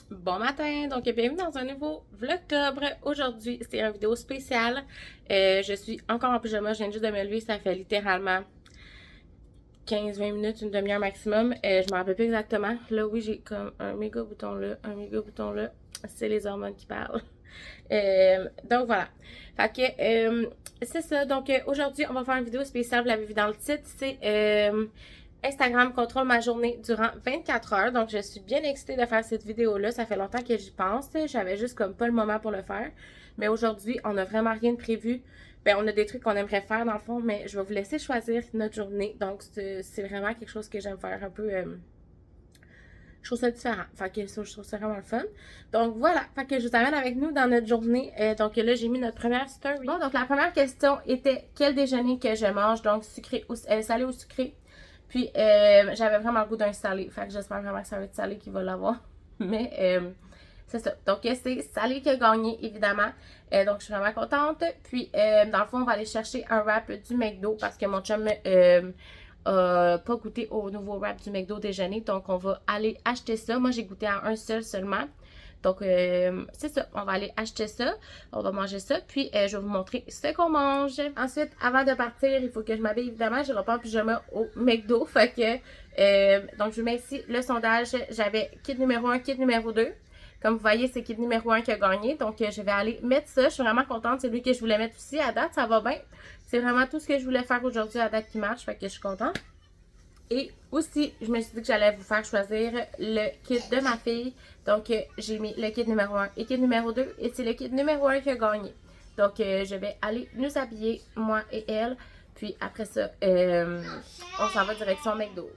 Bon matin, donc bienvenue dans un nouveau vlogtobre. Aujourd'hui, c'est une vidéo spéciale. Je suis encore en pyjama, je viens juste de me lever, ça fait littéralement 15-20 minutes, une demi-heure maximum. Je me rappelle plus exactement. Là, oui, j'ai comme un méga bouton là, un méga bouton là. C'est les hormones qui parlent. Donc voilà. Fait que c'est ça. Donc aujourd'hui, on va faire une vidéo spéciale, vous l'avez vu dans le titre. C'est Instagram contrôle ma journée durant 24 heures. Donc je suis bien excitée de faire cette vidéo-là. Ça fait longtemps que j'y pense. J'avais juste comme pas le moment pour le faire. Mais aujourd'hui, on n'a vraiment rien de prévu. Ben, on a des trucs qu'on aimerait faire dans le fond, mais je vais vous laisser choisir notre journée. Donc, c'est vraiment quelque chose que j'aime faire un peu. Je trouve ça différent. Fait que ça, je trouve ça vraiment le fun. Donc, voilà. Fait que je vous amène avec nous dans notre journée. Donc, là, j'ai mis notre première story. Bon, donc, la première question était quel déjeuner que je mange. Donc, sucré ou salé ou sucré. Puis, j'avais vraiment le goût d'un salé. Fait que j'espère vraiment que ça va être salé qui va l'avoir. Mais, c'est ça. Donc, c'est salé qui a gagné, évidemment. Donc, je suis vraiment contente. Puis, dans le fond, on va aller chercher un wrap du McDo parce que mon chum pas goûté au nouveau wrap du McDo déjeuner. Donc, on va aller acheter ça. Moi, j'ai goûté à un seul seulement. Donc, c'est ça. On va aller acheter ça. On va manger ça. Puis, je vais vous montrer ce qu'on mange. Ensuite, avant de partir, il faut que je m'habille, évidemment. Je repars en pyjama au McDo. Fait que, donc, je vous mets ici le sondage. J'avais kit numéro 1, kit numéro 2. Comme vous voyez, c'est kit numéro 1 qui a gagné. Donc, je vais aller mettre ça. Je suis vraiment contente. C'est lui que je voulais mettre aussi. À date, ça va bien. C'est vraiment tout ce que je voulais faire aujourd'hui à date qui marche. Fait que je suis contente. Et aussi, je me suis dit que j'allais vous faire choisir le kit de ma fille. Donc, j'ai mis le kit numéro 1 et kit numéro 2. Et c'est le kit numéro 1 qui a gagné. Donc, je vais aller nous habiller, moi et elle. Puis après ça, on s'en va direction McDo.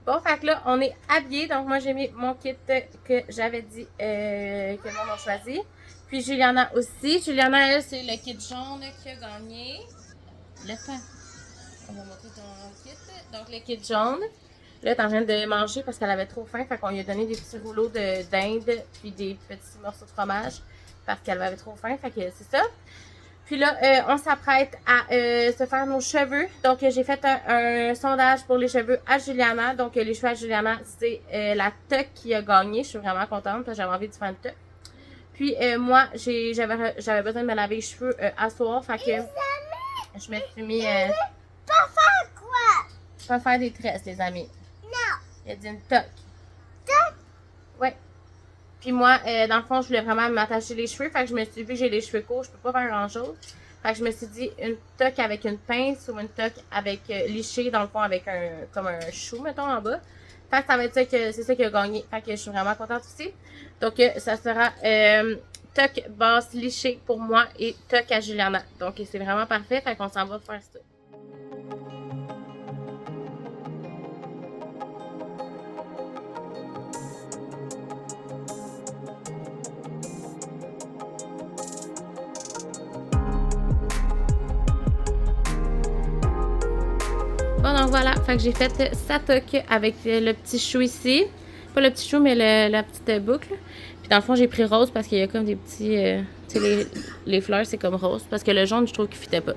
Bon, fait que là, on est habillés. Donc, moi, j'ai mis mon kit que j'avais dit que le monde a choisi. Puis, Juliana aussi. Juliana, elle, c'est le kit jaune qui a gagné. Laisse faire. On va montrer ton kit. Donc, le kit jaune. Là, elle est en train de manger parce qu'elle avait trop faim. Fait qu'on lui a donné des petits rouleaux d'Inde puis des petits morceaux de fromage parce qu'elle avait trop faim. Fait que c'est ça. Puis là, on s'apprête à se faire nos cheveux. Donc, j'ai fait un sondage pour les cheveux à Juliana. Donc, les cheveux à Juliana, c'est la tuck qui a gagné. Je suis vraiment contente parce que j'avais envie de faire une tuck. Puis, moi, j'avais besoin de me laver les cheveux à soir. Fait que je me suis mis... Pas faire quoi? pas faire des tresses, les amis. Non. Il a dit une tuck. Tuck? Ouais. Puis moi, dans le fond, je voulais vraiment m'attacher les cheveux. Fait que je me suis dit, vu que j'ai les cheveux courts, je peux pas faire grand-chose. Fait que je me suis dit, une toque avec une pince ou une toque avec liché, dans le fond, avec comme un chou, mettons, en bas. Fait que ça va être ça que c'est ça qui a gagné. Fait que je suis vraiment contente aussi. Donc, ça sera toque basse liché pour moi et toque à Juliana. Donc, c'est vraiment parfait. Fait qu'on s'en va faire ça. Bon, donc voilà, fait que j'ai fait sa toque avec le petit chou ici. Pas le petit chou, mais la petite boucle. Puis dans le fond, j'ai pris rose parce qu'il y a comme des petits... tu sais, les fleurs, c'est comme rose. Parce que le jaune, je trouve qu'il fitait pas.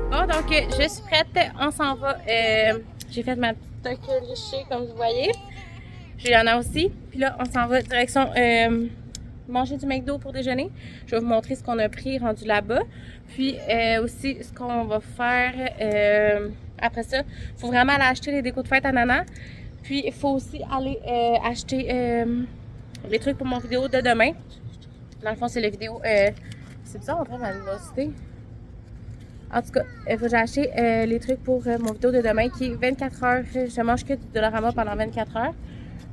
Bon, donc je suis prête, on s'en va. J'ai fait ma petite toque lichée, comme vous voyez. Juliana aussi. Puis là, on s'en va direction manger du McDo pour déjeuner. Je vais vous montrer ce qu'on a pris rendu là-bas. Puis aussi ce qu'on va faire après ça. Il faut vraiment aller acheter les décos de fête à Nana. Puis il faut aussi aller acheter les trucs pour mon vidéo de demain. Dans le fond, c'est la vidéo... c'est bizarre, on train ma luminosité. En tout cas, il faut que j'achète les trucs pour mon vidéo de demain qui est 24 heures. Je mange que du Dollarama pendant 24 heures.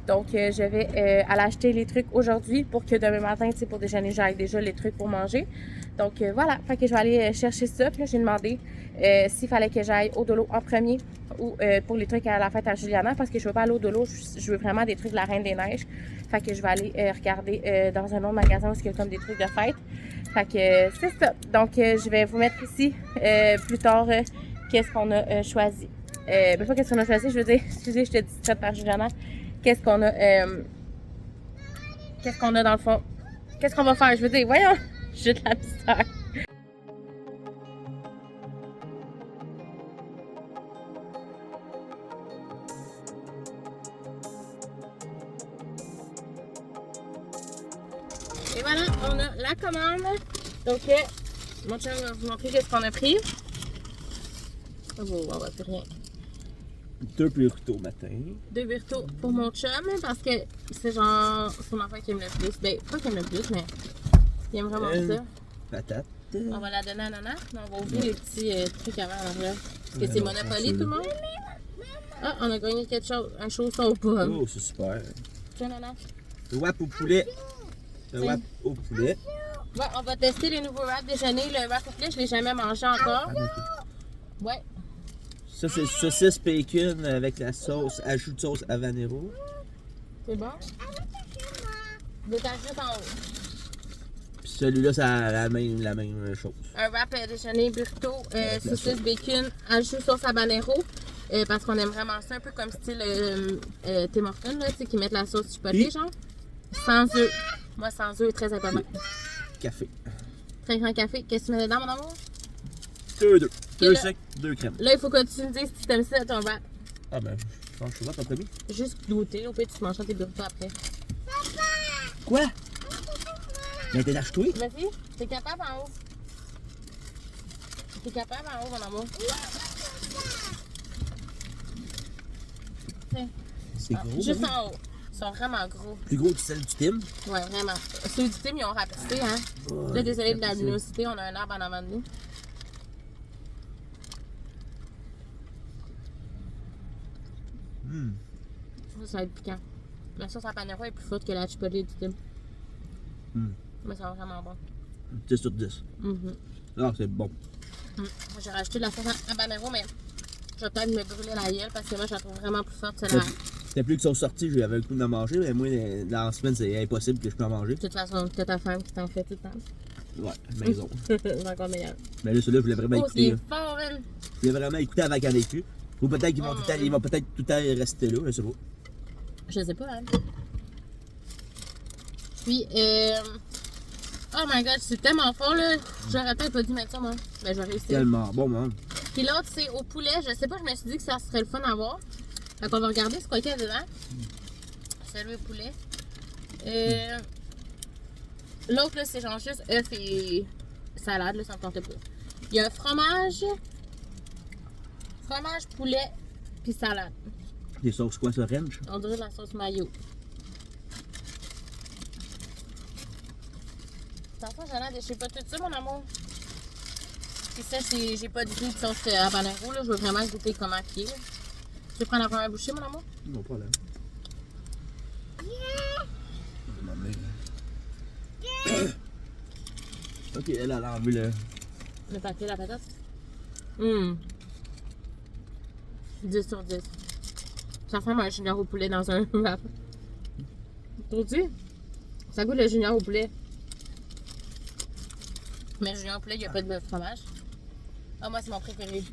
Donc, je vais aller acheter les trucs aujourd'hui pour que demain matin, pour déjeuner, j'aille déjà les trucs pour manger. Donc voilà, fait que je vais aller chercher ça. Puis là, j'ai demandé s'il fallait que j'aille au Dolo en premier ou pour les trucs à la fête à Juliana, parce que je veux pas aller au Dolo, je veux vraiment des trucs de la Reine des Neiges. Fait que je vais aller regarder dans un autre magasin où il y a comme des trucs de fête. Fait que c'est ça. Donc je vais vous mettre ici plus tard qu'est-ce qu'on a choisi. Ben pas qu'est-ce qu'on a choisi, je veux dire, excusez, je te distraite par Juliana. Qu'est-ce qu'on a dans le fond? Qu'est-ce qu'on va faire? Je veux dire, voyons, j'ai de la misère. Et voilà, on a la commande. Donc, mon chum va vous montrer qu'est-ce qu'on a pris. Oh, on va plus rien. 2 burritos matin. 2 burritos pour mon chum parce que c'est genre son enfant qui aime le plus. Ben, pas qu'il aime le plus, mais il aime vraiment ça. Patate. On va la donner à Nana, mais on va ouvrir les petits trucs avant en arrière. Parce que c'est Monopoly tout le monde. Ah, on a gagné quelque chose, un chausson aux pommes. Oh, c'est super. Tiens, Nana. Le wrap au poulet. Le wrap au poulet. Ouais, on va tester les nouveaux wraps déjeuner. Le wrap au poulet, je l'ai jamais mangé encore. Ouais. Ça, c'est saucisse bacon avec la sauce, ajout de sauce habanero. C'est bon? Détaché en haut. Puis celui-là, c'est la même chose. Un wrap déjeuner burrito, saucisse bacon, ajout sauce habanero. Parce qu'on aime vraiment ça, un peu comme style Tim Hortons, là, tu sais, qui mettent la sauce chipotée, genre. Sans œufs. Moi, sans œufs, très important. Café. Très grand café. Qu'est-ce que tu mets dedans, mon amour? 2 là- secs, 2 crèmes. Là, il faut que tu me dises si t'aimes ça, ton wrap. Ah ben, je pense que je suis en premier. Juste goûter, au pire, tu manges tes burritos après. Quoi? Mais t'es lâche-toi? Vas-y, t'es capable en haut. T'es capable en haut, mon amour. Tiens. C'est gros. Juste hein? en haut. Ils sont vraiment gros. Plus gros que celle du Tim. Ouais, vraiment. Ceux du team, ils ont rapetissé, hein. Ouais, Là, désolé de la rapetissé. luminosité, on a un arbre en avant de nous. Ça va être piquant. La sauce habanero est plus forte que la chipotle du team. Mais ça va vraiment bon. 10 sur 10. Ah, c'est bon. J'ai rajouté de la sauce habanero, mais je vais peut-être me brûler la gueule parce que moi, je la trouve vraiment plus forte, celle-là. C'était plus qu'ils sont sortis, j'avais le coup d'en manger, mais moi, dans la semaine, c'est impossible que je puisse en manger. De toute façon, c'est ta femme qui t'en fait tout le temps. Ouais, maison. C'est encore meilleur. Mais là, celui-là, je voulais vraiment Oh, écouter. c'est fort, man! Je voulais vraiment écouter avant qu'il y en ait plus. Ou peut-être qu'ils vont, ils vont peut-être tout le temps rester là, je sais pas. Je sais pas, hein. Puis, oh my god, c'est tellement fort, là. J'aurais peut-être pas dû mettre ça, moi. Ben, j'aurais réussi. Tellement bon, man. Puis l'autre, c'est au poulet. Je sais pas, je me suis dit que ça serait le fun à voir. Fait qu'on va regarder ce qu'il y a dedans. Celui au poulet. L'autre, là, c'est genre juste œuf et salade, là, ça me tentait pas. Il y a fromage, poulet, puis salade. Des sauces quoi, ça, ranch? On dirait de la sauce mayo. Attention, j'en ai je sais pas tout ça, mon amour. Puis ça, j'ai pas du tout de sauce habanero, là. Je veux vraiment goûter comment il est. Là. Tu veux prendre la première bouchée, mon amour? Non, pas là. Ok, elle a enlevé le. Le papier, la patate. 10 sur 10. Ça ressemble à un junior au poulet dans un wrap. Trouves-tu? Ça goûte le junior au poulet. Mais le junior au poulet, il n'y a pas de fromage. Ah, moi, c'est mon préféré. Tu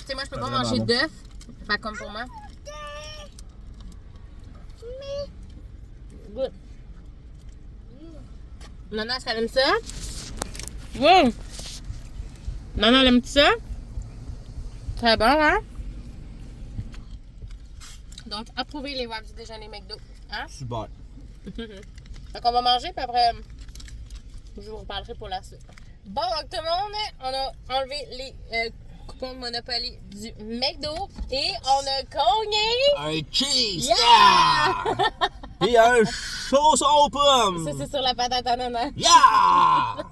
sais, moi, je peux pas manger bon. d'œuf. Pas comme pour moi. Good. Nana, est-ce qu'elle aime ça? Wow! Nana, elle aime ça? Très bon, hein? Donc, approuvez les wraps du déjeuner McDo. Hein? Super. Donc, on va manger, puis après, je vous reparlerai pour la suite. Bon, donc tout le monde, on a enlevé les coupons de Monopoly du McDo et on a gagné! Un cheese! Yeah! Et un chausson aux pommes! Ça, c'est sur la patate à nana. Yeah!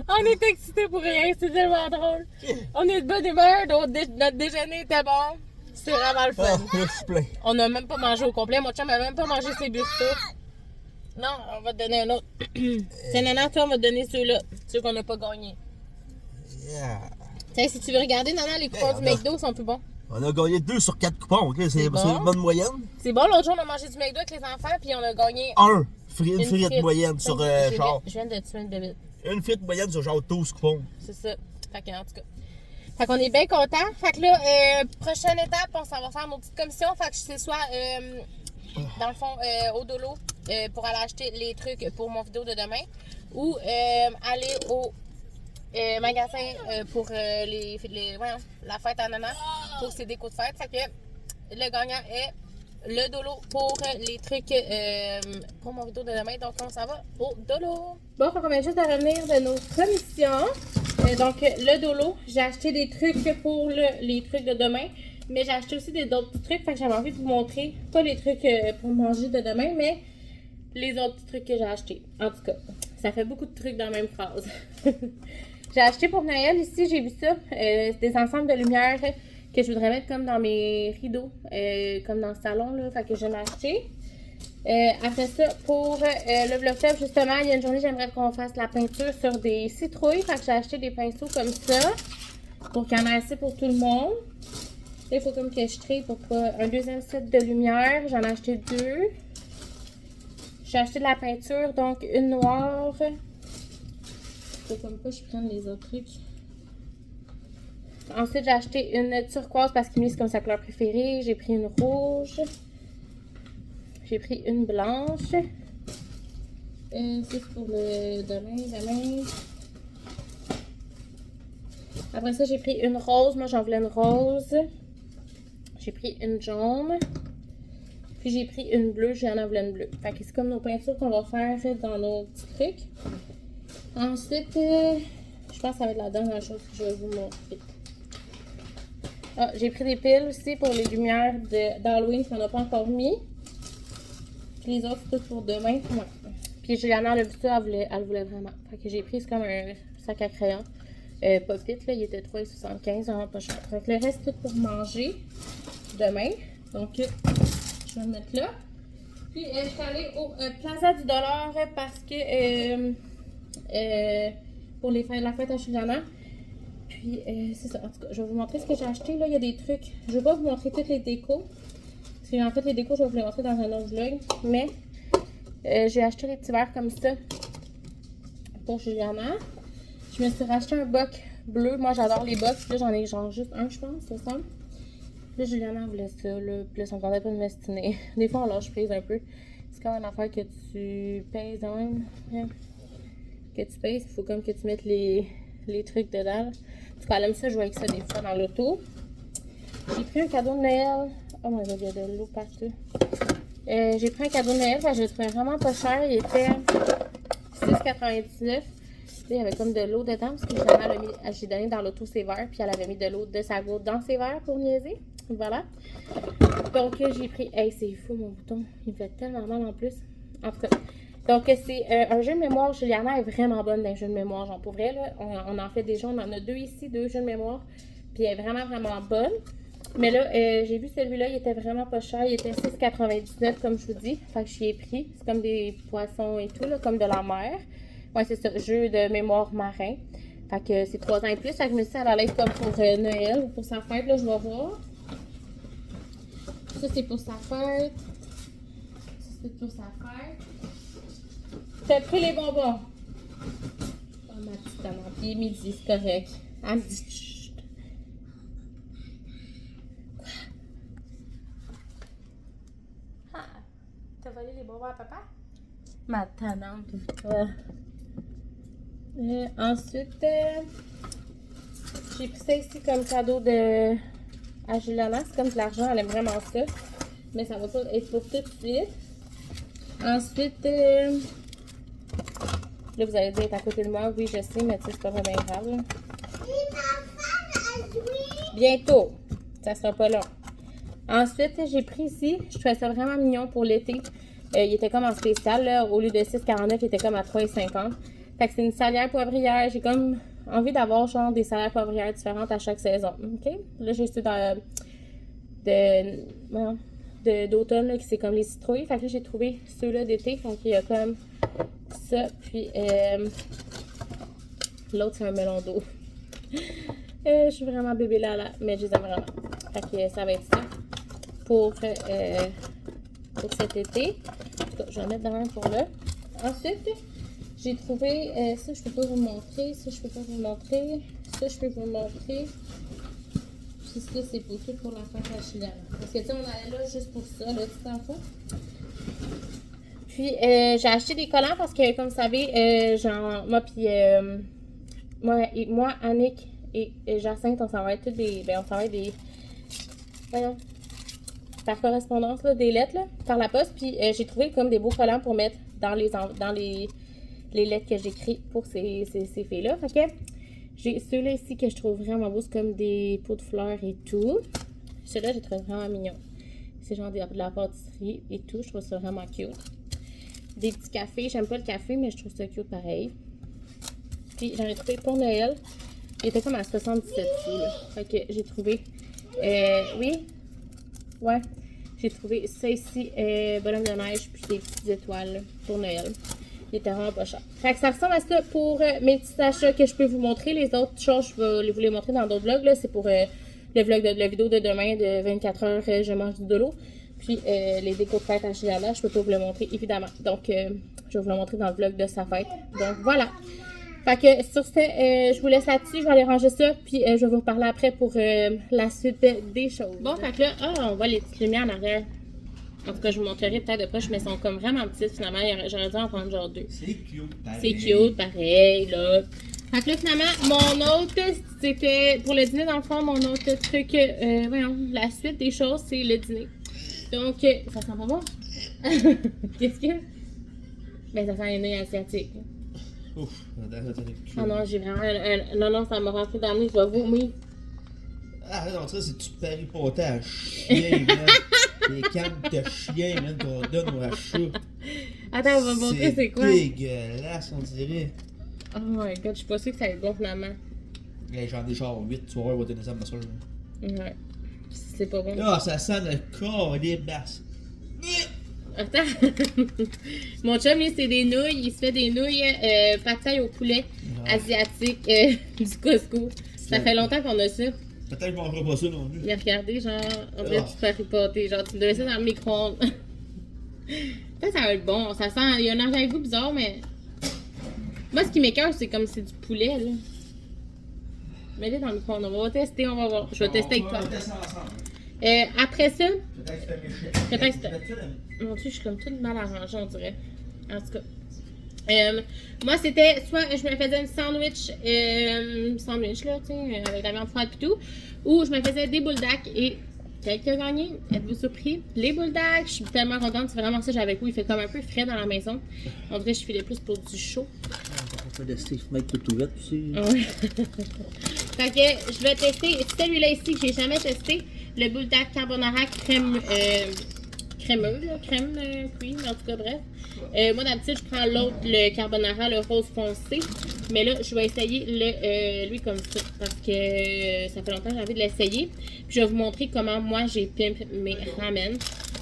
On est excités pour rien, c'est tellement drôle. On est de bonne humeur, notre déjeuner était bon. C'est vraiment le fun. Ah, je suis plein. On n'a même pas mangé au complet. Mon chum n'a même pas mangé ses burritos. Non, on va te donner un autre. C'est Nana, toi, on va te donner ceux-là. Ceux qu'on n'a pas gagnés. Yeah. Tiens, si tu veux regarder, Nana, les coupons du McDo sont plus bons. On a gagné 2 sur 4 coupons, ok? C'est bon. une bonne moyenne. C'est bon, l'autre jour, on a mangé du McDo avec les enfants, puis on a gagné Une frite moyenne sur genre. Je viens de tuer une bébé. Une frite moyenne sur genre 12 coupons. C'est ça. Fait que, en tout cas. Fait qu'on est bien contents. Fait que là, prochaine étape, on s'en va faire nos petites commissions. Fait que c'est soit, dans le fond, au Dolo, pour aller acheter les trucs pour mon vidéo de demain, ou aller au magasin pour la fête à Nana, pour ses décos de fête. Fait que le gagnant est le Dolo pour les trucs pour mon vidéo de demain. Donc, on s'en va au Dolo. Bon, on vient juste de revenir de nos commissions. Donc, le Dolo, j'ai acheté des trucs pour les trucs de demain, mais j'ai acheté aussi d'autres petits trucs. Fait que j'avais envie de vous montrer, pas les trucs pour manger de demain, mais les autres petits trucs que j'ai achetés. En tout cas, ça fait beaucoup de trucs dans la même phrase. J'ai acheté pour Noël ici, j'ai vu ça, des ensembles de lumière que je voudrais mettre comme dans mes rideaux, comme dans le salon, là, fait que je l'ai acheté. Après ça, pour le vlog-top, justement, il y a une journée, j'aimerais qu'on fasse la peinture sur des citrouilles, fait que j'ai acheté des pinceaux comme ça, pour qu'il y en ait assez pour tout le monde. Là, il faut comme que je trie pour pas un deuxième set de lumière, j'en ai acheté 2. J'ai acheté de la peinture, donc une noire. Faut comme pas je prenne les autres trucs. Ensuite, j'ai acheté une turquoise parce que c'est comme sa couleur préférée. J'ai pris une rouge. J'ai pris une blanche. Ça, c'est pour le demain. Après ça, j'ai pris une rose. Moi, j'en voulais une rose. J'ai pris une jaune. Puis j'ai pris une bleue. J'en voulais une bleue. Fait que c'est comme nos peintures qu'on va faire dans nos petits trucs. Ensuite, je pense que ça va être la dernière chose que je vais vous montrer. Ah, j'ai pris des piles aussi pour les lumières d'Halloween qu'on n'a pas encore mis. Puis les autres, c'est tout pour demain. Ouais. Puis Juliana, elle a vu ça, elle voulait vraiment. Fait que j'ai pris, c'est comme un sac à crayon. Pop-it, là, il était 3,75, vraiment pas cher. Fait que le reste, tout pour manger demain. Donc, je vais le mettre là. Puis, je suis allée au Plaza du Dollar parce que... pour la fête à Juliana. Puis c'est ça. En tout cas, je vais vous montrer ce que j'ai acheté. Là, il y a des trucs. Je vais pas vous montrer toutes les décos. Parce que en fait, les décos, je vais vous les montrer dans un autre vlog. Mais j'ai acheté des petits verres comme ça pour Juliana. Je me suis racheté un boc bleu. Moi, j'adore les bocs. Là, j'en ai genre juste un, je pense, c'est ça. Là, Juliana voulait ça. Là, puis là, ça me tentait pas de m'estiner. Des fois, on lâche prise un peu. C'est comme une affaire que tu pèses quand même. Yeah. Que tu pèses, il faut comme que tu mettes les trucs dedans. En tout cas, elle aime ça jouer avec ça des fois dans l'auto. J'ai pris un cadeau de Noël. Oh my god, il y a de l'eau partout. J'ai pris un cadeau de Noël, je le trouvais vraiment pas cher. Il était 6,99. Il y avait comme de l'eau dedans parce que j'ai donné dans l'auto ses verres. Puis elle avait mis de l'eau de sa goutte dans ses verres pour niaiser. Voilà. Donc j'ai pris. Hey, c'est fou mon bouton. Il me fait tellement mal en plus. En tout cas. Donc, c'est un jeu de mémoire. Juliana est vraiment bonne dans les jeux de mémoire. Genre, pour vrai, là, on en fait déjà. On en a 2 ici, 2 jeux de mémoire. Puis, elle est vraiment, vraiment bonne. Mais là, j'ai vu celui-là, il était vraiment pas cher. Il était 6,99 comme je vous dis. Fait que j'y ai pris. C'est comme des poissons et tout, là, comme de la mer. Ouais, c'est ça, jeu de mémoire marin. Fait que c'est 3 ans et plus. Fait que je me suis dit, elle allait être comme pour Noël ou pour sa fête. Là, je vais voir. Ça, c'est pour sa fête. Ça, c'est pour sa fête. T'as pris les bonbons? Oh, ma petite amante. Il est midi, c'est correct. Elle me dit chut. Quoi? Ah, t'as volé les bonbons à papa? Ma tannante. Ensuite, j'ai pris ça ici comme cadeau à Juliana. C'est comme de l'argent, elle aime vraiment ça. Mais ça va pas être pour tout de suite. Ensuite, là, vous allez dire, être à côté de moi. Oui, je sais, mais tu sais, c'est pas vraiment grave. Là. Bientôt. Ça sera pas long. Ensuite, j'ai pris ici. Je trouvais ça vraiment mignon pour l'été. Il était comme en spécial. Là. Au lieu de 6,49, il était comme à 3,50. Fait que c'est une salière poivrière. J'ai comme envie d'avoir genre des salières poivrières différentes à chaque saison. OK? Là, j'ai su d'automne, là, qui c'est comme les citrouilles. Fait que là, j'ai trouvé ceux-là d'été. Fait qu'il y a comme ça, puis l'autre, c'est un melon d'eau. Je suis vraiment bébé là, mais je les aime vraiment. Fait que ça va être ça pour cet été. En tout cas, je vais en mettre dans un pour là. Ensuite, j'ai trouvé ça, je peux pas vous le montrer. Ça, je peux pas vous le montrer. Ça, je peux vous le montrer. Puis ça, c'est pour tout pour la fête à Chiliane. Parce que tu sais, on allait là juste pour ça, là, tu t'en fous. Puis, j'ai acheté des collants parce que, comme vous savez, genre, moi, Annick et Jacinthe, on s'envoie toutes des. Ben, on s'envoie des. Voyons. Par correspondance, là, des lettres, là, par la poste. Puis, j'ai trouvé comme des beaux collants pour mettre dans les lettres que j'écris pour ces filles-là. Fait que j'ai ceux-là ici que je trouve vraiment beaux. C'est comme des pots de fleurs et tout. Ceux-là, j'ai trouvé vraiment mignon. C'est genre de la pâtisserie et tout. Je trouve ça vraiment cute. Des petits cafés. J'aime pas le café, mais je trouve ça cute pareil. Puis j'en ai trouvé pour Noël. Il était comme à 77 sous, là. Fait que j'ai trouvé... oui? Ouais. J'ai trouvé ça ici, bonhomme de neige, puis des petites étoiles là, pour Noël. Il était vraiment pas cher. Fait que ça ressemble à ça pour mes petits achats que je peux vous montrer. Les autres choses, je vais vous les montrer dans d'autres vlogs. C'est pour le vlog de la vidéo de demain de 24 heures, je mange du dolo. Puis les décos de fête à Chiliana, je peux pas vous le montrer évidemment. Donc je vais vous le montrer dans le vlog de sa fête. Donc voilà. Fait que sur ce, je vous laisse là-dessus, je vais aller ranger ça, puis je vais vous reparler après pour la suite des choses. Bon, fait que là, on voit les petites lumières en arrière. En tout cas, je vous montrerai peut-être de proche, mais elles sont comme vraiment petites finalement. J'aurais dû en prendre genre 2. C'est cute, pareil. C'est cute, pareil, là. Fait que là, finalement, mon autre, c'était pour le dîner, dans le fond, mon autre truc, voyons, la suite des choses, c'est le dîner. Donc, ça sent pas bon? Qu'est-ce que? Ben, ça sent une nouilles asiatique. Ouf, Ah non, j'ai vraiment. Non, ça m'a rentré dans le nez, je vais vomir. Ah non, ça c'est du paripoté à chien, man. Les cannes de chien, man, qu'on donne aux chats. Attends, on va montrer c'est quoi. C'est dégueulasse, on dirait. Oh my god, je suis pas sûre que ça va être bon finalement. Hey, j'en ai genre 8, tu vas voir, on va donner ça à ma soeur. Ouais. C'est pas bon. Ah, ça sent le corps, les basses. Attends. Mon chum, lui, c'est des nouilles. Il se fait des nouilles pad thai au poulet asiatique du Costco. Ça fait longtemps qu'on a ça. Peut-être que je mangerai pas ça non plus. Mais regardez, genre, on dirait du paripoté. Genre, tu me devais ça dans le micro-ondes. Peut-être ça va être bon. Ça sent. Il y a un arrière-goût bizarre, mais. Moi, ce qui m'écoeure, c'est comme c'est du poulet, là. Mets-le dans le micro-ondes. On va tester, on va voir. Je vais tester avec toi. On va tester ensemble. Après ça. Peut-être que c'est méchant. Peut-être que mon Dieu, je suis comme toute mal arrangée, on dirait. En tout cas. Moi, c'était soit je me faisais une sandwich là, tu sais, avec la viande froide et tout, ou je me faisais des boules d'ac et quel qui a gagné? Êtes-vous surpris? Les boules d'ac, je suis tellement contente, c'est vraiment ça que j'avais avec vous. Il fait comme un peu frais dans la maison. On dirait que je filais plus pour du chaud. On peut tester, mettre tout ouvert aussi. Ouais. Fait que je vais tester celui-là ici que j'ai jamais testé, le boule d'ac carbonara crème. Crémeux, là, crème cream, en tout cas, bref. Moi, d'habitude, je prends l'autre, le carbonara, le rose foncé. Mais là, je vais essayer lui comme ça, parce que ça fait longtemps que j'ai envie de l'essayer. Puis, je vais vous montrer comment moi, j'ai pimp mes ramen.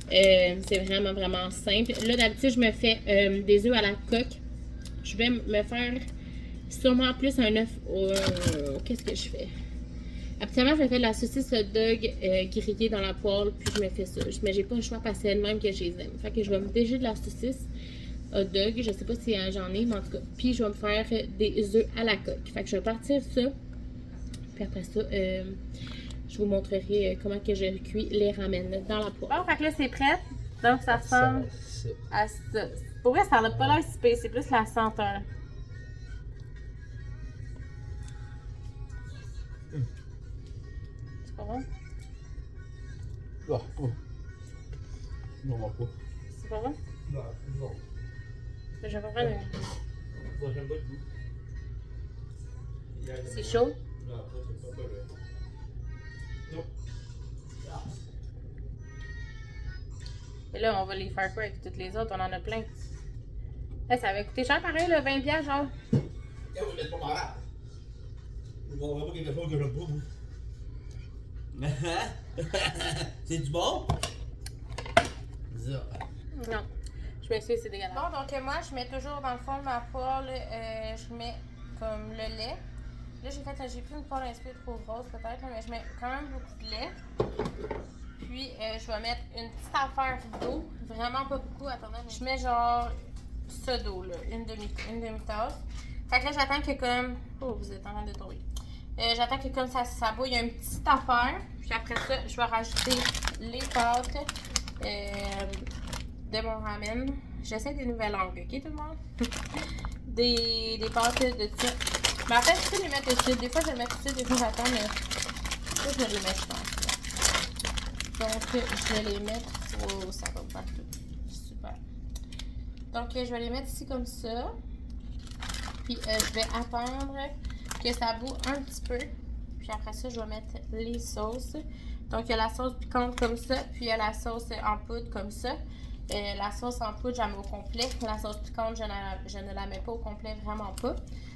C'est vraiment, vraiment simple. Là, d'habitude, je me fais des œufs à la coque. Je vais me faire sûrement plus un œuf qu'est-ce que je fais? Habituellement, je me fais de la saucisse hot dog grillée dans la poêle, puis je me fais ça. Mais j'ai pas le choix parce que c'est le même que je les aime. Fait que je vais me déjouer de la saucisse hot dog. Je sais pas si j'en ai, mais en tout cas. Puis je vais me faire des œufs à la coque. Fait que je vais partir ça. Puis après ça, je vous montrerai comment que je cuis les ramen dans la poêle. Bon, fait que là, c'est prêt. Donc, ça ressemble à ça. Pour vrai, ça n'a pas l'air si pire, c'est plus la senteur. C'est pas bon? Ah, oh. Non, pas. C'est pas bon? Non, non. Je vais prendre une... Moi, j'aime pas le goût. C'est chaud? Non, c'est pas vrai. Non. Et là, on va les faire quoi avec toutes les autres? On en a plein. Là, ça va coûter cher pareil, là, 20$, genre. Quand vous n'êtes pas malade. Vous ne pas quelque chose que j'aime pas, moi. C'est du bon? pizza. Non. Je m'excuse, c'est dégueulasse. Bon, donc moi, je mets toujours dans le fond de ma poêle, je mets comme le lait. Là, j'ai pris une poêle un petit peu trop grosse peut-être, mais je mets quand même beaucoup de lait. Puis, je vais mettre une petite affaire d'eau, vraiment pas beaucoup, attendez. Je mets genre ce d'eau là, une demi-tasse. Fait que là, j'attends que comme... Oh, vous êtes en train de tomber. J'attends que comme ça bouille une petite affaire. Puis après ça, je vais rajouter les pâtes de mon ramen. J'essaie des nouvelles langues, ok tout le monde? des pâtes de ça. Mais en fait, je peux les mettre tout de suite. Des fois, je vais les mettre tout de suite, des fois, j'attends, mais ça, je vais les mettre, je pense. Donc, je vais les mettre. Oh, ça va partout. Super. Donc, je vais les mettre ici comme ça. Puis, je vais attendre que ça boue un petit peu. Puis après ça, je vais mettre les sauces. Donc, il y a la sauce piquante comme ça. Puis, il y a la sauce en poudre comme ça. La sauce en poudre, je la mets au complet. La sauce piquante, je ne la mets pas au complet, vraiment pas.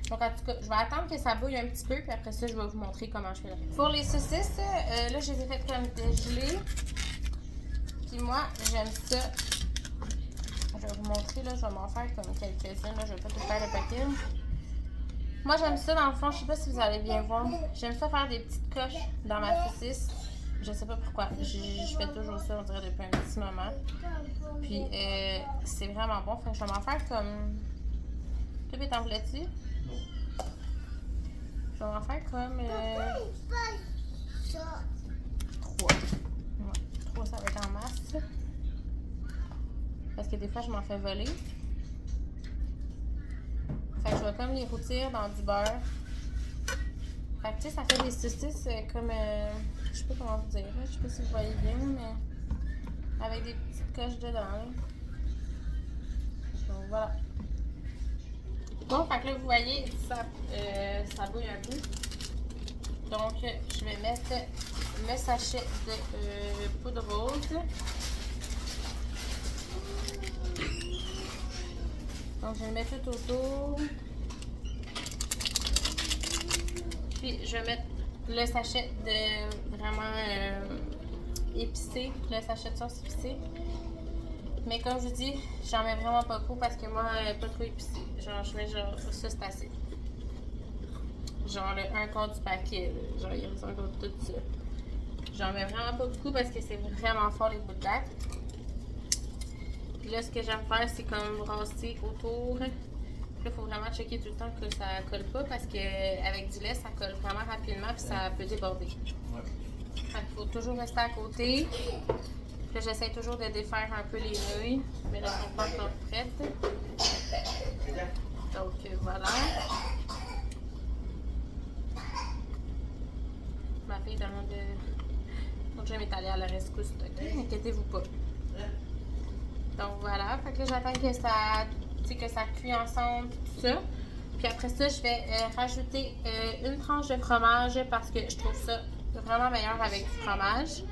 Donc, en tout cas, je vais attendre que ça bouille un petit peu. Puis après ça, je vais vous montrer comment je fais le reste. Pour les saucisses, là, je les ai faites comme dégelées. Puis moi, j'aime ça. Je vais vous montrer, là, je vais m'en faire comme quelques-unes. Là, je vais pas tout faire le paquet. Moi, j'aime ça dans le fond. Je sais pas si vous allez bien voir. J'aime ça faire des petites coches dans ma saucisse. Je sais pas pourquoi. Je fais toujours ça, on dirait, depuis un petit moment. Puis, c'est vraiment bon. Fait que je vais m'en faire comme... Tout est en voulais-tu? Non. Je vais m'en faire comme... 3. Ouais, 3, ça va être en masse. Parce que des fois, je m'en fais voler. Fait que je vais comme les rôtir dans du beurre. Fait que tu sais, ça fait des saucisses comme... je sais pas comment vous dire. Je sais pas si vous voyez bien, mais... Avec des petites coches dedans. Là. Donc voilà. Bon, fait que là, vous voyez, ça bouille un peu. Donc, je vais mettre le sachet de poudre rose. Donc, je vais le mettre tout autour. Puis, je vais mettre le sachet de vraiment épicé, le sachet de sauce épicée. Mais comme je vous dis, j'en mets vraiment pas beaucoup parce que moi, pas trop épicé. Genre, je mets genre, ça c'est assez. Genre, le 1 quart du paquet, là. Genre, il reste encore tout ça. J'en mets vraiment pas beaucoup parce que c'est vraiment fort les bouts de date. Puis là, ce que j'aime faire, c'est comme brasser autour. Puis là, il faut vraiment checker tout le temps que ça colle pas parce qu'avec du lait, ça colle vraiment rapidement puis ça peut déborder. Ouais. Il faut toujours rester à côté. Puis là, j'essaie toujours de défaire un peu les nouilles, mais là, elles sont pas encore prêtes. Donc, voilà. Ma fille demande de... Mon chum est allé à la rescousse, ok? Inquiétez-vous pas. Donc, voilà. Fait que là, j'attends que ça cuit ensemble, tout ça. Puis après ça, je vais rajouter une tranche de fromage parce que je trouve ça vraiment meilleur avec du fromage.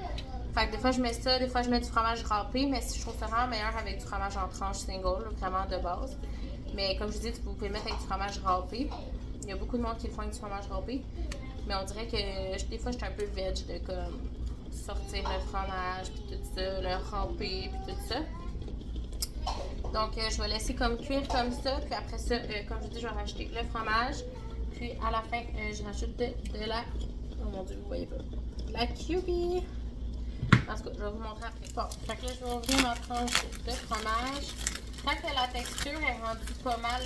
Fait que des fois je mets ça, des fois je mets du fromage râpé, mais je trouve ça vraiment meilleur avec du fromage en tranche single, vraiment de base. Mais comme je vous dis, vous pouvez mettre avec du fromage râpé. Il y a beaucoup de monde qui le font avec du fromage râpé. Mais on dirait que des fois je suis un peu veg de comme sortir le fromage, puis tout ça, le râpé, puis tout ça. Donc je vais laisser comme cuire comme ça, puis après ça, comme je vous dis, je vais rajouter le fromage. Puis à la fin, je rajoute de la... Oh mon dieu, vous voyez pas. La QB. En tout cas, je vais vous montrer après. Bon, fait que là, je vais ouvrir ma tranche de fromage. Quand que la texture est rendue pas mal,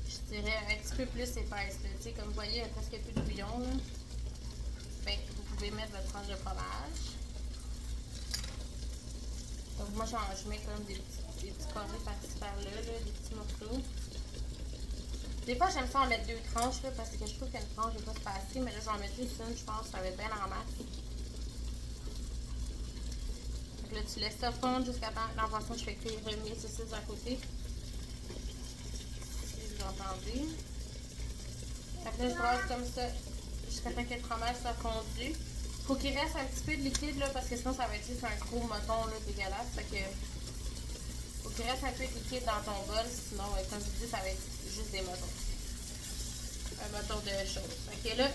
je dirais un petit peu plus épaisse. Tu sais, comme vous voyez, il y a presque plus de bouillon. Là. Ben, vous pouvez mettre votre tranche de fromage. Donc moi, je mets comme des petits carrés par-ci par-là, des petits morceaux. Des fois, j'aime ça en mettre 2 tranches là, parce que je trouve qu'une tranche n'est pas super assez, mais là, je vais en mettre juste une, je pense que ça va être bien en masse. Donc là, tu laisses ça fondre jusqu'à temps. Là, en passant, je fais cuire mes saucisses à côté. Si vous entendez. Donc là, je brasse comme ça jusqu'à temps que le fromage soit fondu. Faut qu'il reste un petit peu de liquide là, parce que sinon, ça va être juste un gros moton là, dégueulasse. Fait que faut qu'il reste un peu de liquide dans ton bol, sinon, comme je vous dis, ça va être juste des motons. Un moton de choses. Fait que là,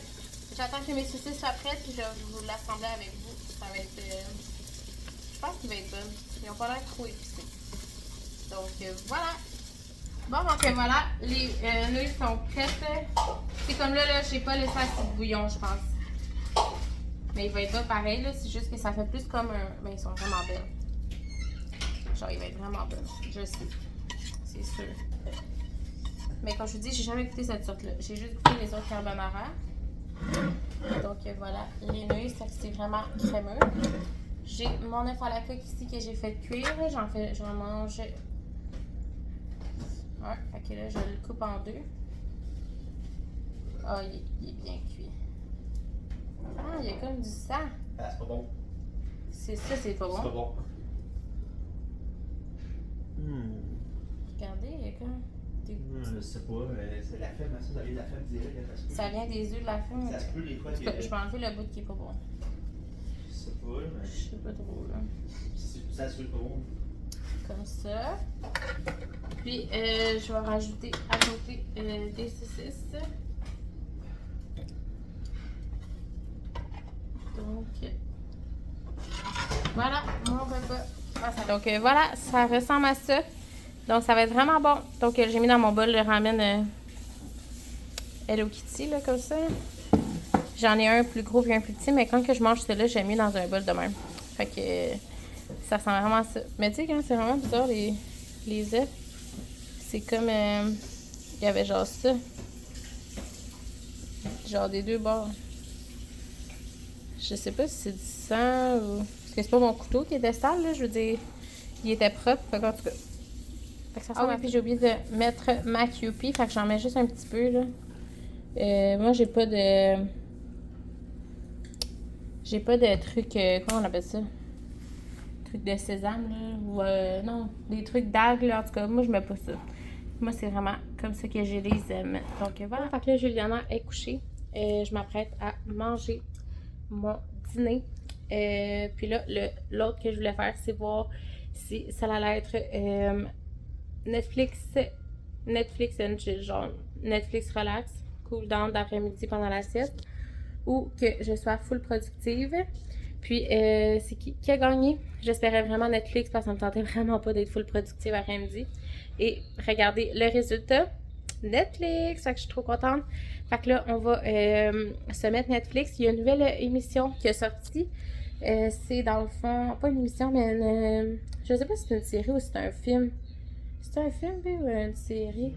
j'attends que mes saucisses soient prêtes, puis je vais vous l'assembler avec vous. Ça va être pense qu'il va être bon. Ils n'ont pas l'air trop épicés. Donc voilà. Bon, donc voilà, les nouilles sont prêtes. C'est comme là, je sais pas, laisser assez de bouillon, je pense. Mais il va être bon pareil, là. C'est juste que ça fait plus comme un. Mais ils sont vraiment belles. Genre, il va être vraiment bon. Je sais. C'est sûr. Mais comme je vous dis, j'ai jamais goûté cette sorte-là. J'ai juste goûté les autres carbonara. Donc voilà, les nouilles, c'est vraiment crémeux. J'ai mon œuf à la coque ici que j'ai fait cuire. J'en mange. Ouais, fait que là, je le coupe en deux. Ah, il est bien cuit. Ah, il y a comme du sang. Ah, c'est pas bon. C'est ça, c'est pas bon. C'est pas bon. Regardez, il y a comme. Je sais pas, c'est la femme, ça vient de la femme direct. Ça vient des œufs de la femme. Ça se peut des fois. Je vais enlever le bout qui est pas bon. Je sais pas, mais. Je sais pas trop, là. Ça se peut pas bon. Comme ça. Puis, je vais rajouter à côté des saucisses. Donc, voilà mon repas. Donc, voilà, ça ressemble à ça. Donc, ça va être vraiment bon. Donc, j'ai mis dans mon bol le ramen Hello Kitty, là, comme ça. J'en ai un plus gros et un plus petit, mais quand que je mange celui-là, j'ai mis dans un bol de même. Fait que ça ressemble vraiment à ça. Mais tu sais, quand c'est vraiment bizarre, les œufs, c'est comme... il y avait genre ça. Genre des deux bords. Je sais pas si c'est du sang ou... Parce que c'est pas mon couteau qui était sale, là. Je veux dire, il était propre. Fait qu'en tout cas... Ah oui, puis j'ai oublié de mettre ma Kewpie, fait que j'en mets juste un petit peu, là. Moi, j'ai pas de... J'ai pas de trucs... comment on appelle ça? Trucs de sésame, là. Ou, non, des trucs d'algues, là. En tout cas, moi, je mets pas ça. Moi, c'est vraiment comme ça que je les aime. Donc, voilà. Fait que là, Juliana est couchée. Je m'apprête à manger mon dîner. Puis là, l'autre que je voulais faire, c'est voir si ça allait être... Netflix and chill, genre Netflix relax, cool down d'après-midi pendant la sieste, ou que je sois full productive. Puis c'est qui a gagné? J'espérais vraiment Netflix parce que ça me tentait vraiment pas d'être full productive après-midi. Et regardez le résultat, Netflix, fait que je suis trop contente. Fait que là, on va se mettre Netflix. Il y a une nouvelle émission qui est sortie. C'est dans le fond, pas une émission, mais je sais pas si c'est une série ou si c'est un film. C'est un film ou une série?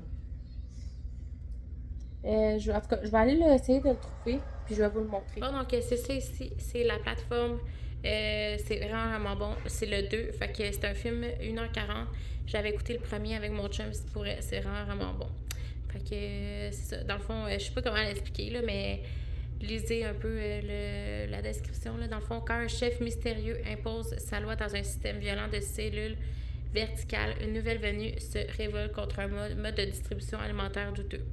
En tout cas, je vais aller essayer de le trouver, puis je vais vous le montrer. Bon, donc c'est ça ici, c'est la plateforme. C'est vraiment bon. C'est le 2, fait que c'est un film 1h40. J'avais écouté le premier avec mon chum, c'est vraiment bon. Fait que c'est ça. Dans le fond, je sais pas comment l'expliquer, là, mais lisez un peu la description. Là. Dans le fond, quand un chef mystérieux impose sa loi dans un système violent de cellules verticale, une nouvelle venue se révolte contre un mode de distribution alimentaire douteux.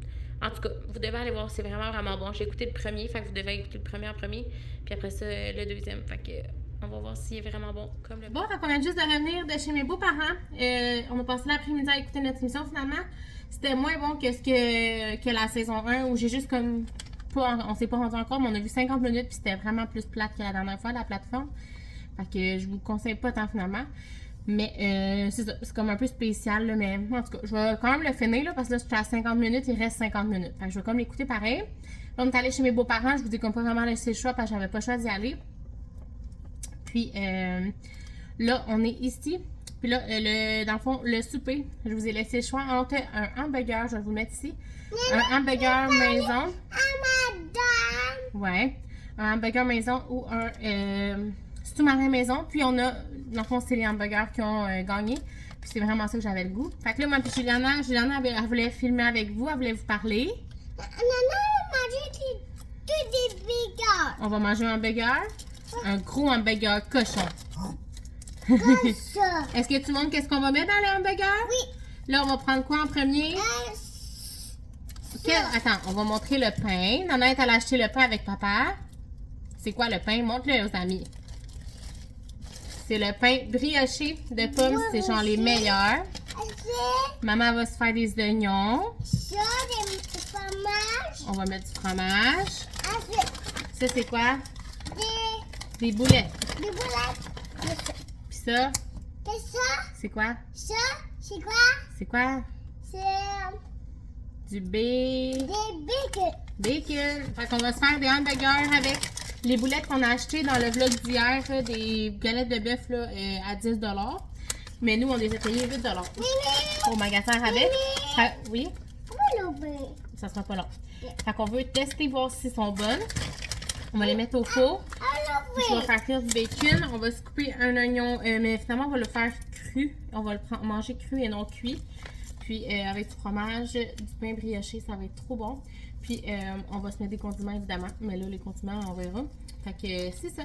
En tout cas, vous devez aller voir, c'est vraiment bon. J'ai écouté le premier, fait que vous devez écouter le premier en premier, puis après ça, le deuxième. Fait que on va voir s'il est vraiment bon comme le... Bon, donc on vient juste de revenir de chez mes beaux-parents. On a passé l'après-midi à écouter notre émission finalement. C'était moins bon que que la saison 1 où j'ai juste comme... on s'est pas rendu encore, mais on a vu 50 minutes, puis c'était vraiment plus plate que la dernière fois, la plateforme. Fait que je vous conseille pas tant finalement. Mais c'est ça, c'est comme un peu spécial, là, mais en tout cas, je vais quand même le finir, là, parce que là, je suis à 50 minutes, il reste 50 minutes. Fait que je vais comme l'écouter pareil. Là, on est allé chez mes beaux-parents, je vous ai comme pas vraiment laissé le choix, parce que j'avais pas le choix d'y aller. Puis là, on est ici. Puis là, dans le fond, le souper, je vous ai laissé le choix entre un hamburger, je vais vous le mettre ici. Un hamburger maison. Ouais. Un hamburger maison ou un sous-marin maison. Puis on a, dans le fond, c'est les hamburgers qui ont gagné. Puis c'est vraiment ça que j'avais le goût. Fait que là, moi puis Juliana, elle voulait filmer avec vous, elle voulait vous parler. On va manger un hamburger. Un gros hamburger cochon. Est-ce que tu montres qu'est-ce qu'on va mettre dans le hamburger? Oui. Là, on va prendre quoi en premier? Attends, on va montrer le pain. Nana est allée acheter le pain avec papa. C'est quoi le pain? Montre-le aux amis. C'est le pain brioché de pommes. C'est genre les meilleurs. Maman va se faire des oignons. On va mettre du fromage. Ça, c'est quoi? Des boulettes. Puis ça, Qu'est-ce que c'est quoi? ça? C'est quoi? C'est quoi? C'est Du des bacon. bacon. Fait qu'on va se faire des hamburgers avec les boulettes qu'on a achetées dans le vlog d'hier, là, des galettes de bœuf là, à 10 $. Mais nous, on les a payées 8 $ au magasin Rabais. Oui, Comment l'ouvrir? ça sera pas long. Fait qu'on veut tester, voir si sont bonnes. On va les mettre au four. Je vais faire cuire du bacon. On va se couper un oignon, mais finalement, on va le faire cru. On va le manger cru et non cuit. Puis avec du fromage, du pain brioché, ça va être trop bon. Puis on va se mettre des condiments évidemment. Mais là, les condiments, on verra. Fait que c'est ça.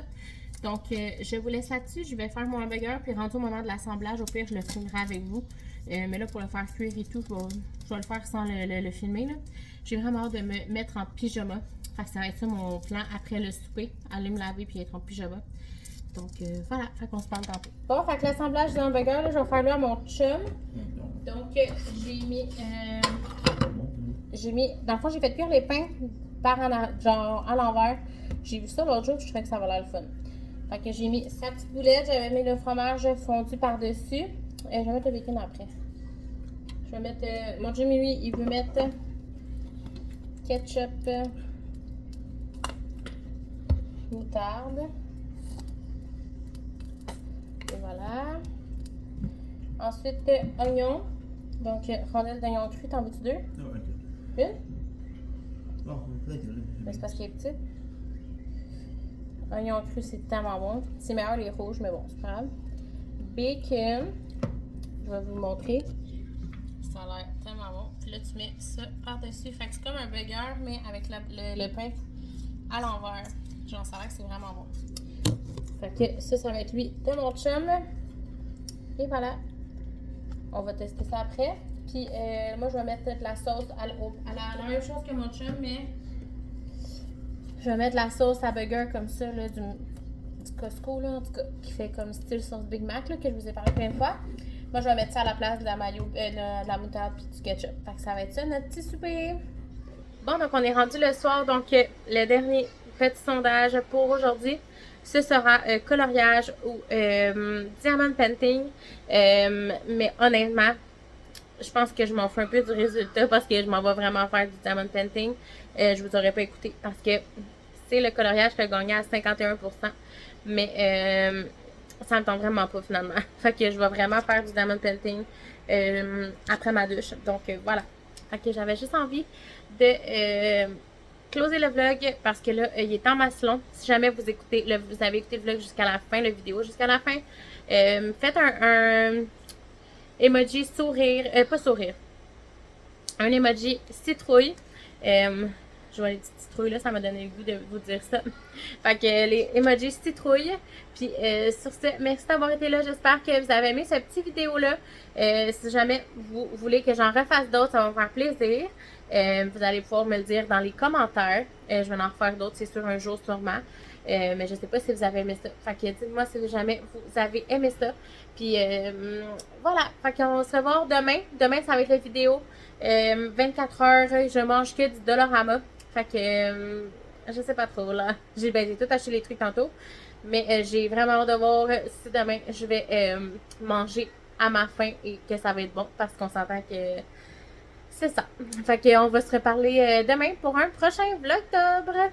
Donc, je vous laisse là-dessus. Je vais faire mon hamburger. Puis rendu au moment de l'assemblage, au pire, je le filmerai avec vous. Mais là, pour le faire cuire et tout, je vais le faire sans le filmer. Là. J'ai vraiment hâte de me mettre en pyjama. Fait que ça va être ça mon plan après le souper. Aller me laver puis être en pyjama. Donc voilà, fait qu'on se parle tantôt. Bon, fait que l'assemblage du hamburger, là, je vais faire là à mon chum. Donc j'ai mis. Dans le fond, j'ai fait cuire les pains genre à l'envers. J'ai vu ça l'autre jour, je trouvais que ça va l'air le fun. Fait que j'ai mis sa petite boulette, j'avais mis le fromage fondu par-dessus. Je vais mettre le bacon après. Je vais mettre. Mon Jimmy, lui, il veut mettre ketchup, moutarde. Et voilà. Ensuite, oignon. Donc, rondelle d'oignon cru, t'en veux-tu deux? Non, ok. Une? Bon, peut-être que là. Mais c'est parce qu'il est petit. Oignon cru, c'est tellement bon. C'est meilleur les rouges, mais bon, c'est pas grave. Bacon. Je vais vous le montrer. Ça a l'air tellement bon. Puis là, tu mets ça par-dessus. Fait que c'est comme un burger, mais avec le pain à l'envers. Genre, ça a l'air que c'est vraiment bon. Fait que ça va être lui de mon chum. Et voilà. On va tester ça après. Puis moi, je vais mettre de la sauce à la même chose que mon chum, mais je vais mettre de la sauce à burger comme ça, là, du Costco, là, en tout cas, qui fait comme style sauce Big Mac, là, que je vous ai parlé plein de fois. Moi, je vais mettre ça à la place de la mayo, de la moutarde puis du ketchup. Fait que ça va être ça, notre petit souper. Bon, donc on est rendu le soir, donc le dernier petit sondage pour aujourd'hui. Ce sera coloriage ou diamond painting. Mais honnêtement, je pense que je m'en fous un peu du résultat parce que je m'en vais vraiment faire du diamond painting. Je vous aurais pas écouté parce que c'est le coloriage qui a gagné à 51%. Mais ça me tente vraiment pas finalement. Fait que je vais vraiment faire du diamond painting après ma douche. Donc voilà. Fait que j'avais juste envie de closer le vlog parce que là, il est en masse long. Si jamais vous avez écouté le vlog jusqu'à la fin, la vidéo jusqu'à la fin, faites un emoji sourire, pas sourire, un emoji citrouille. Je vois les petites citrouilles là, ça m'a donné le goût de vous dire ça. Fait que les emojis citrouille. Puis sur ce, merci d'avoir été là. J'espère que vous avez aimé cette petite vidéo là. Si jamais vous voulez que j'en refasse d'autres, ça va me faire plaisir. Vous allez pouvoir me le dire dans les commentaires. Je vais en refaire d'autres, c'est sûr, un jour sûrement. Mais je sais pas si vous avez aimé ça. Fait que dites-moi si jamais vous avez aimé ça. Puis voilà. Fait qu'on va se revoir demain. Demain, ça va être la vidéo 24 heures. Je mange que du Dollarama. Fait que je sais pas trop là. J'ai tout acheté les trucs tantôt. Mais j'ai vraiment hâte de voir si demain je vais manger à ma faim et que ça va être bon. Parce qu'on s'entend que c'est ça. Fait qu'on va se reparler demain pour un prochain vlog d'octobre.